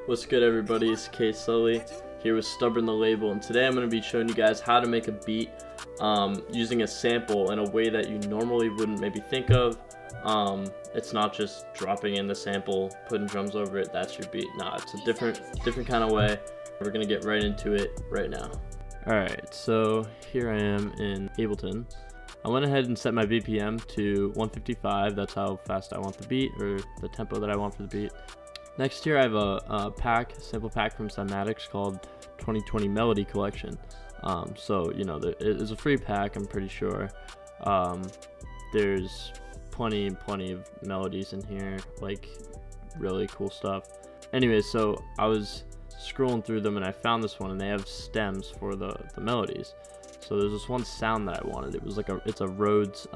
What's good, everybody? It's ksully here with StbrnTheLabel, and today I'm going to be showing you guys how to make a beat using a sample in a way that you normally wouldn't maybe think of. It's not just dropping in the sample, putting drums over it, that's your beat. Nah, it's a different kind of way. We're going to get right into it right now. Alright, so here I am in Ableton. I went ahead and set my BPM to 155, that's how fast I want the beat, or the tempo that I want for the beat. Next here I have a sample pack from Cymatics called 2020 Melody Collection. So, you know, it is a free pack, I'm pretty sure. There's plenty of melodies in here, like really cool stuff. Anyway, so I was scrolling through them and I found this one, and they have stems for the melodies. So there's this one sound that I wanted. It was like it's a Rhodes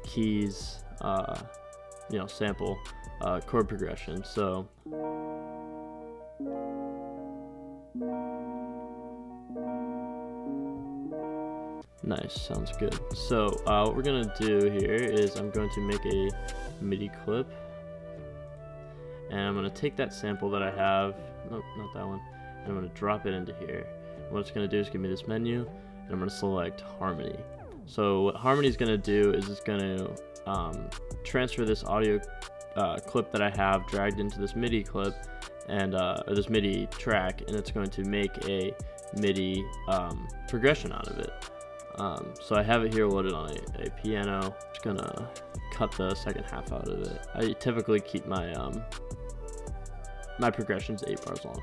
keys, you know, sample chord progression. So nice, sounds good. So what we're gonna do here is I'm going to make a MIDI clip, and I'm gonna take that sample that I have, nope, not that one, and I'm gonna drop it into here. And what it's gonna do is give me this menu, and I'm gonna select harmony. So what harmony is gonna do is it's gonna transfer this audio clip that I have dragged into this MIDI clip, and or this MIDI track, and it's going to make a MIDI progression out of it. So I have it here loaded on a piano. I'm just gonna cut the second half out of it. I typically keep my my progressions 8 bars long.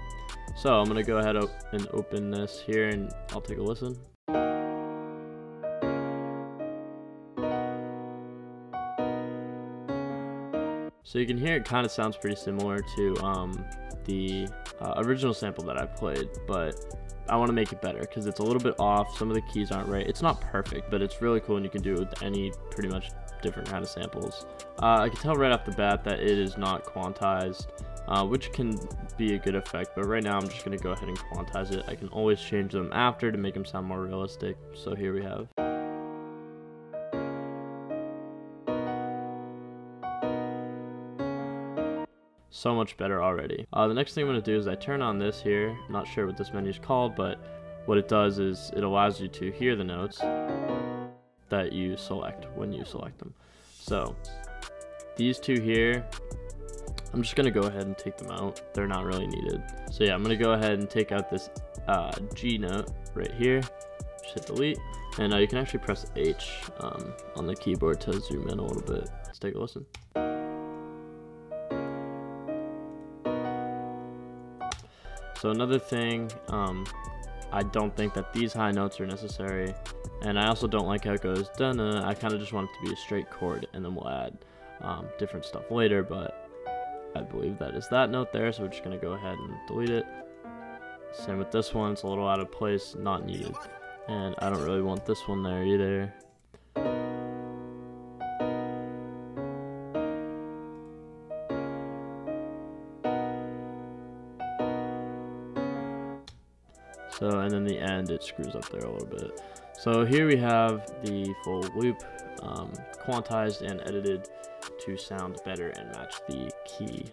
So I'm gonna go ahead and open this here, and I'll take a listen. So you can hear it kind of sounds pretty similar to the original sample that I played, but I want to make it better because it's a little bit off. Some of the keys aren't right. It's not perfect, but it's really cool, and you can do it with any pretty much different kind of samples. I can tell right off the bat that it is not quantized, which can be a good effect, but right now I'm just going to go ahead and quantize it. I can always change them after to make them sound more realistic. So here we have. So much better already. The next thing I'm going to do is I turn on this here. I'm not sure what this menu is called, but what it does is it allows you to hear the notes that you select when you select them. So these two here, I'm just going to go ahead and take them out. They're not really needed. So yeah, I'm going to go ahead and take out this G note right here. Just hit delete, and you can actually press H on the keyboard to zoom in a little bit. Let's take a listen. So another thing, I don't think that these high notes are necessary, and I also don't like how it goes dun-na. I kind of just want it to be a straight chord, and then we'll add different stuff later, but I believe that is that note there, so we're just going to go ahead and delete it. Same with this one, it's a little out of place, not needed, and I don't really want this one there either. So, and then the end, it screws up there a little bit. So here we have the full loop, quantized and edited to sound better and match the key.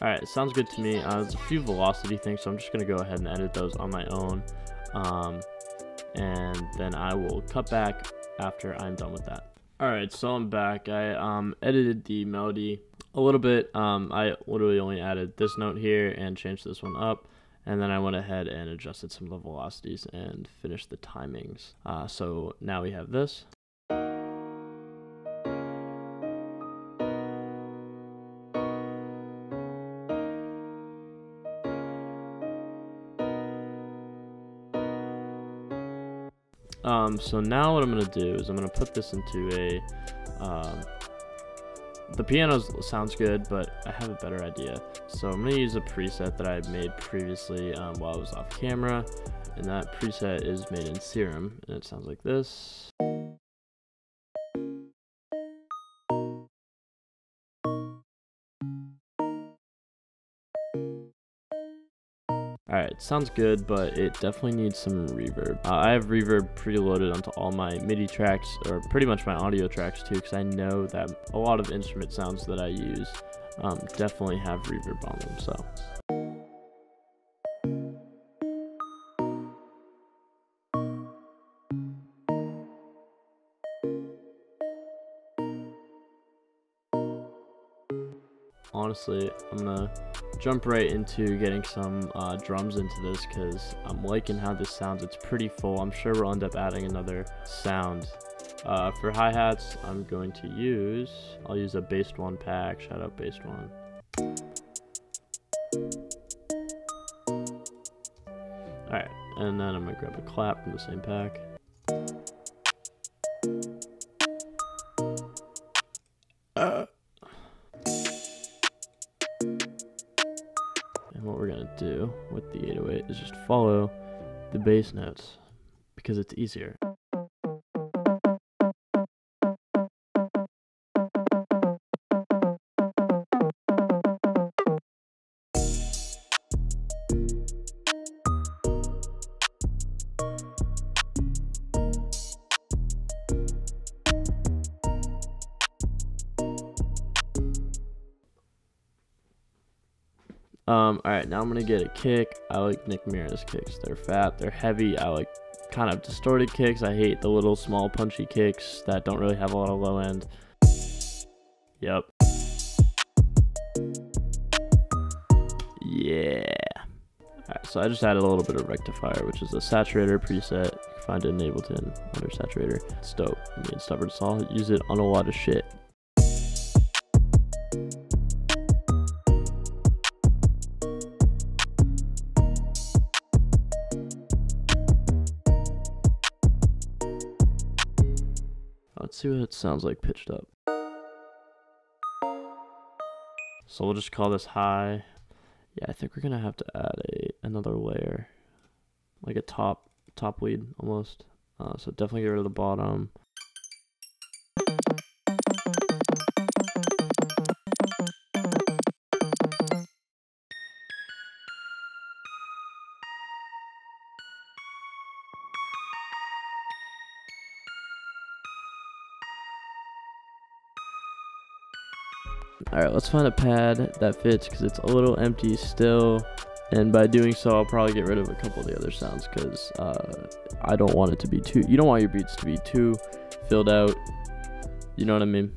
Alright, it sounds good to me. There's a few velocity things, so I'm just going to go ahead and edit those on my own. And then I will cut back after I'm done with that. Alright, so I'm back. I edited the melody a little bit. I literally only added this note here and changed this one up, and then I went ahead and adjusted some of the velocities and finished the timings. So now we have this. So now what I'm going to do is I'm going to put this into a, the piano sounds good, but I have a better idea. So I'm going to use a preset that I had made previously while I was off camera, and that preset is made in Serum, and it sounds like this. Alright, sounds good, but it definitely needs some reverb. I have reverb preloaded onto all my MIDI tracks, or pretty much my audio tracks too, because I know that a lot of instrument sounds that I use definitely have reverb on them, so. Honestly, I'm gonna jump right into getting some drums into this because I'm liking how this sounds. It's pretty full. I'm sure we'll end up adding another sound. For hi-hats, I'm going to I'll use a Bassed One pack. Shout out Bassed One. Alright, and then I'm gonna grab a clap from the same pack. And what we're gonna do with the 808 is just follow the bass notes because it's easier. Alright, now I'm gonna get a kick. I like Nick Mira's kicks. They're fat, they're heavy. I like kind of distorted kicks. I hate the little small punchy kicks that don't really have a lot of low end. Yep. Yeah. Alright, so I just added a little bit of rectifier, which is a saturator preset. You can find it in Ableton under saturator. It's dope. Me and Stbrn use it on a lot of shit. Let's see what it sounds like pitched up. So we'll just call this high. Yeah, I think we're gonna have to add another layer, like a top lead almost. So definitely get rid of the bottom. Alright, let's find a pad that fits because it's a little empty still. And by doing so, I'll probably get rid of a couple of the other sounds because I don't want it to be too, you don't want your beats to be too filled out. You know what I mean?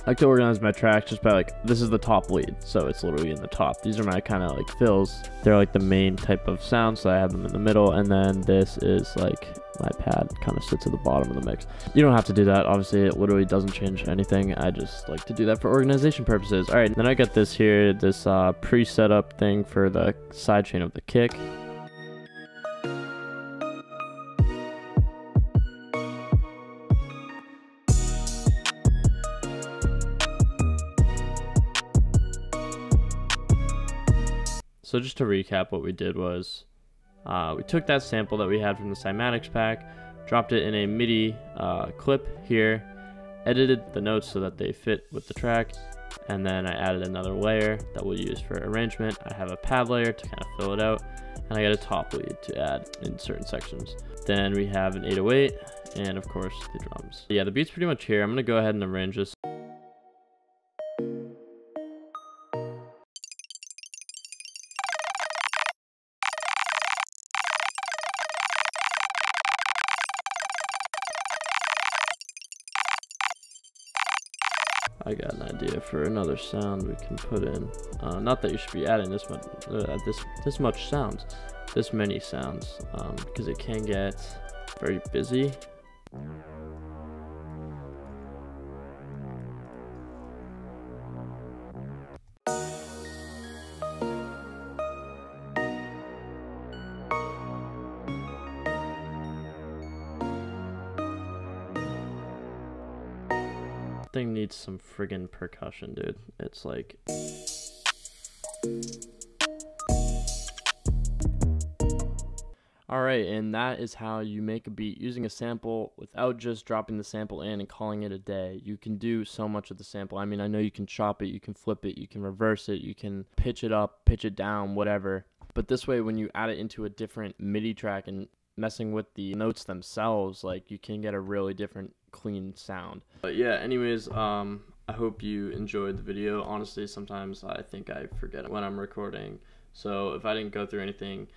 I like to organize my tracks just by like, this is the top lead, so it's literally in the top. These are my kind of like fills. They're like the main type of sound, so I have them in the middle, and then this is like my pad kind of sits at the bottom of the mix. You don't have to do that, obviously. It literally doesn't change anything. I just like to do that for organization purposes. All right, then I got this here, this pre-set up thing for the sidechain of the kick. So just to recap, what we did was we took that sample that we had from the cymatics pack, dropped it in a MIDI clip here, edited the notes so that they fit with the track, and then I added another layer that we'll use for arrangement. I have a pad layer to kind of fill it out, and I got a top lead to add in certain sections. Then we have an 808, and of course the drums. Yeah, the beat's pretty much here. I'm gonna go ahead and arrange this. I got an idea for another sound we can put in. Not that you should be adding this much sounds, this many sounds, because it can get very busy. Thing needs some friggin' percussion, dude. It's like, Alright, and that is how you make a beat using a sample without just dropping the sample in and calling it a day. You can do so much with the sample. I mean, I know you can chop it, you can flip it, you can reverse it, you can pitch it up, pitch it down, whatever. But this way, when you add it into a different MIDI track and messing with the notes themselves, like, you can get a really different clean sound. But yeah, anyways, I hope you enjoyed the video. Honestly, sometimes I think I forget when I'm recording, so if I didn't go through anything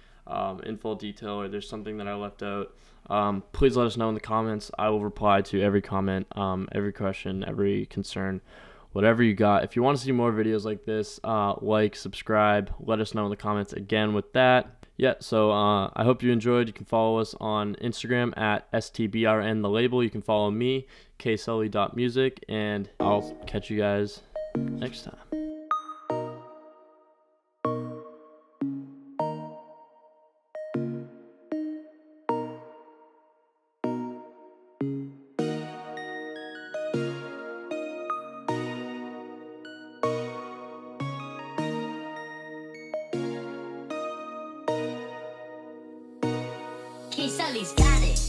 in full detail, or there's something that I left out, please let us know in the comments. I will reply to every comment, every question, every concern, whatever you got. If you want to see more videos like this, like, subscribe, let us know in the comments. Again, with that, yeah, so I hope you enjoyed. You can follow us on Instagram at StbrnTheLabel. You can follow me, ksully.music, and I'll catch you guys next time. Sully's got it.